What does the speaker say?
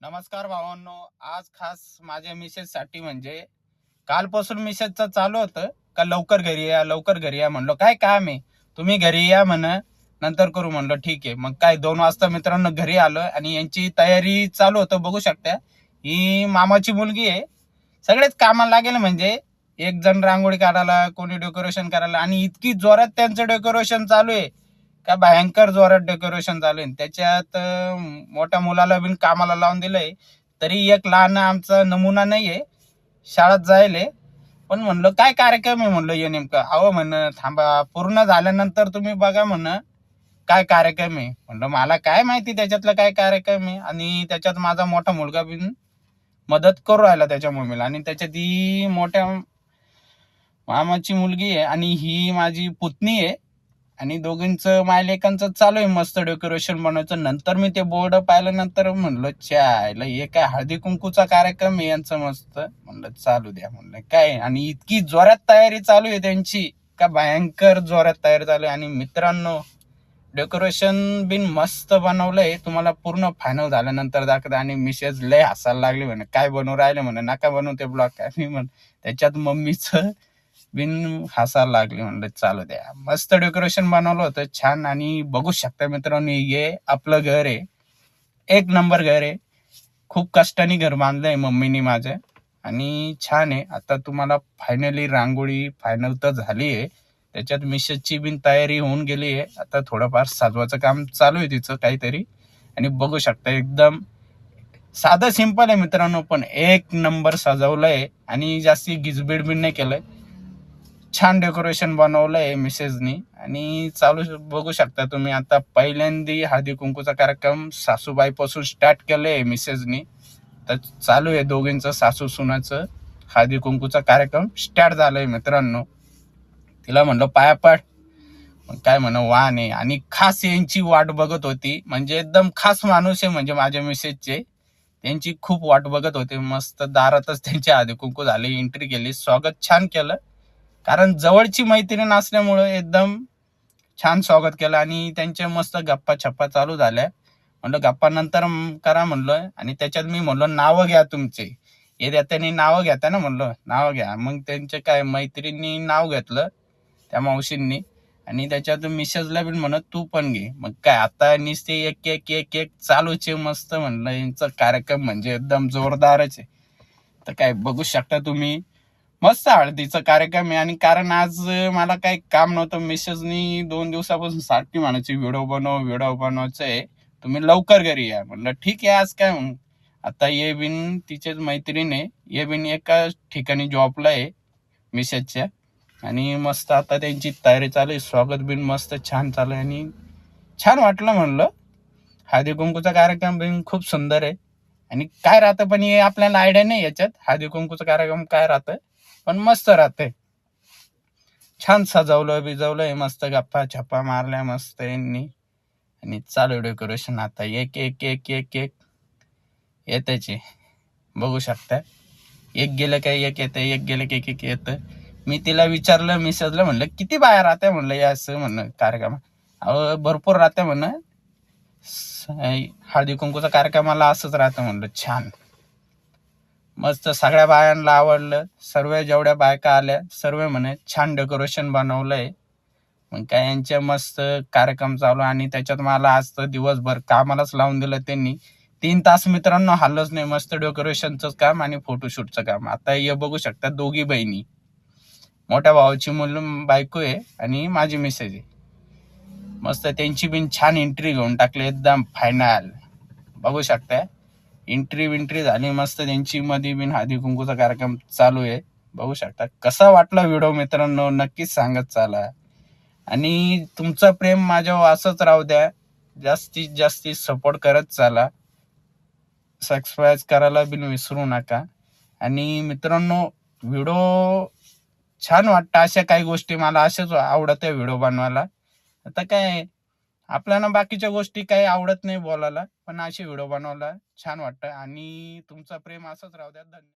नमस्कार भावांनो. आज खास माझ्या मिसेस साठी म्हणजे कालपासून मिसेसचं चालू होतं का लवकर घरी या, लवकर घरी या. म्हणलो काय काम आहे, तुम्ही घरी या म्हण, नंतर करू. म्हणलं ठीक आहे. मग काय 2 वाजता मित्रांनो घरी आलो आणि यांची तयारी चालू होतं. बघू शकता, ही मामाची मुलगी आहे. सगळेच कामाला लागेल. म्हणजे एक जण रांगोळी काढायला, कोणी डेकोरेशन करायला, आणि इतकी जोरात त्यांचं डेकोरेशन चालू आहे का भयंकर जोरात डेकोरेशन चालू आहे. त्याच्यात मोठ्या मुलाला बिन कामाला लावून दिलंय. तरी एक लहान आमचा नमुना नाहीये, शाळेत जायले. पण म्हणलं काय कार्यक्रम आहे, म्हणलं हे नेमकं. अहो म्हण थांबा, पूर्ण झाल्यानंतर तुम्ही बघा म्हण काय कार्यक्रम आहे. म्हणलं मला काय माहिती त्याच्यातलं काय कार्यक्रम आहे. आणि त्याच्यात माझा मोठा मुलगा बिन मदत करू राहिला त्याच्या मम्मीला. आणि त्याच्यात ही मोठ्या मामाची मुलगी आहे आणि ही माझी पुतणी आहे. आणि दोघींचं मायलेकांचं चालू आहे मस्त डेकोरेशन बनवायचं. नंतर मी ते बोर्ड पाहिल्यानंतर म्हणलं चायला हे काय हळदी कुंकूचा कार्यक्रम आहे यांचं मस्त. म्हणलं चालू द्या म्हणलं काय. आणि इतकी जोरात तयारी चालू आहे त्यांची का भयंकर जोरात तयारी चालू आहे. आणि मित्रांनो, डेकोरेशन बिन मस्त बनवलंय. तुम्हाला पूर्ण फायनल झाल्यानंतर दाखवत. आणि मिसेस लय हसायला लागली. म्हणे काय बनवू राहिले म्हणे, नका बनवू ते ब्लॉग काय. मी म्हण त्याच्यात मम्मीचं बिन हसायला लागली. म्हणलं चालू द्या. मस्त डेकोरेशन बनवलं होतं छान. आणि बघू शकता मित्रांनो, हे आपलं घर आहे, एक नंबर घर आहे. खूप कष्टाने घर बांधलंय मम्मीनी माझ्या. आणि छान आहे. आता तुम्हाला फायनली रांगोळी फायनल तर झाली आहे. त्याच्यात मिसेसची बिन तयारी होऊन गेली आहे. आता थोडंफार साजवाचं काम चालू आहे तिचं काहीतरी. आणि बघू शकता एकदम साधं सिंपल आहे मित्रांनो, पण एक नंबर सजवलंय. आणि जास्ती गिजबिड बिन नाही केलंय. छान डेकोरेशन बनवलंय मिसेसनी. आणि चालू बघू शकता तुम्ही. आता पहिल्यांदा हळदी कुंकूचा कार्यक्रम सासूबाईपासून स्टार्ट केलंय मिसेसनी. तर चालू आहे दोघींचं, सासू सुनाचं हळदी कुंकूचा कार्यक्रम स्टार्ट झालाय मित्रांनो. तिला म्हणलं पाया पड. काय म्हण वाण आहे. आणि खास यांची वाट बघत होती. म्हणजे एकदम खास माणूस आहे म्हणजे माझ्या मिसेसचे. त्यांची खूप वाट बघत होते. मस्त दारातच त्यांची हळदी कुंकू झाली, एंट्री केली, स्वागत छान केलं. कारण जवळची मैत्रीण असल्यामुळे एकदम छान स्वागत केलं. आणि त्यांच्या मस्त गप्पा छप्पा चालू झाल्या. म्हणलं गप्पा नंतर करा म्हणलं. आणि त्याच्यात मी म्हणलो नावं घ्या तुमचे. हे त्यांनी नावं घेता ना, म्हणलं नावं घ्या. मग त्यांचे काय मैत्रिणी नाव घेतलं त्या मावशींनी. आणि त्याच्यात मिसेसला बी म्हणत तू पण घे. मग काय आता नुसते एक एक एक एक चालूच आहे मस्त. म्हणलं यांचा कार्यक्रम म्हणजे एकदम जोरदारच आहे. तर काय बघू शकता तुम्ही, मस्त हळदीचा कार्यक्रम आहे. आणि कारण आज मला काही काम नव्हतं. मिसेसनी 2 दिवसापासून सारखी म्हणायची व्हिडिओ बनवायचं आहे, तुम्ही लवकर घरी या. म्हणलं ठीक आहे. आज काय मग आता ये बिन तिचेच मैत्रीण आहे, ये बिन एका ठिकाणी जॉबला आहे मिसेसच्या. आणि मस्त आता त्यांची तयारी चालू आहे. स्वागत बिन मस्त छान चालू आहे. आणि छान वाटलं म्हणलं. हळदी कुंकूचा कार्यक्रम बिन खूप सुंदर आहे. आणि काय राहतं पण हे आपल्याला आयडिया नाही याच्यात हळदी कुंकूचा कार्यक्रम काय राहतं. पण मस्त राहते. छान सजवलं बिजवलंय, मस्त गप्पा छप्पा मारल्या मस्त यांनी. आणि चालू डेकोरेशन. आता एक एक एक एक एक येताचे बघू शकता. एक गेलं काय एक येतं, एक गेलं की एक एक येतं. मी तिला विचारलं मिसेसला, म्हणलं किती बाया राहत्या म्हणलं या असं म्हणणं कार्यक्रम. अहो भरपूर राहत्या म्हणणं. हळदी कुंकूचा कार्यक्रमाला असंच राहतं म्हणलं. छान मस्त सगळ्या बायांना आवडलं. सर्व जेवढ्या बायका आल्या सर्व म्हणे छान डेकोरेशन बनवलंय. मग काय यांच्या मस्त कार्यक्रम चालू. आणि त्याच्यात मला आज तर दिवसभर कामालाच लावून दिलं त्यांनी. 3 तास मित्रांनो हल्लच नाही. मस्त डेकोरेशनचं काम आणि फोटोशूटचं काम. आता हे बघू शकता दोघी बहिणी, मोठ्या भावाची बायको आहे आणि माझी मिसेस आहे. मस्त त्यांची बिन छान एंट्री घेऊन टाकली एकदम फायनल. बघू शकता एंट्री झाली मस्त त्यांची. मध्ये बिन हळदी कुंकूचा कार्यक्रम चालू आहे. बघू शकता. कसा वाटला व्हिडिओ मित्रांनो नक्कीच सांगत चाला. आणि तुमचं प्रेम माझ्यावर असंच राहू द्या. जास्तीत जास्त सपोर्ट करत चाला. सबस्क्राईब करायला बिन विसरू नका. आणि मित्रांनो, व्हिडिओ छान वाटतं. अशा काही गोष्टी मला अशाच आवडत आहे व्हिडिओ बनवायला. आता काय आपल्याला बाकीच्या गोष्टी काही आवडत नाही बोलायला, पण असे व्हिडिओ बनवायला छान वाटतं. आणि तुमचं प्रेम असंच राहू द्या. धन्यवाद.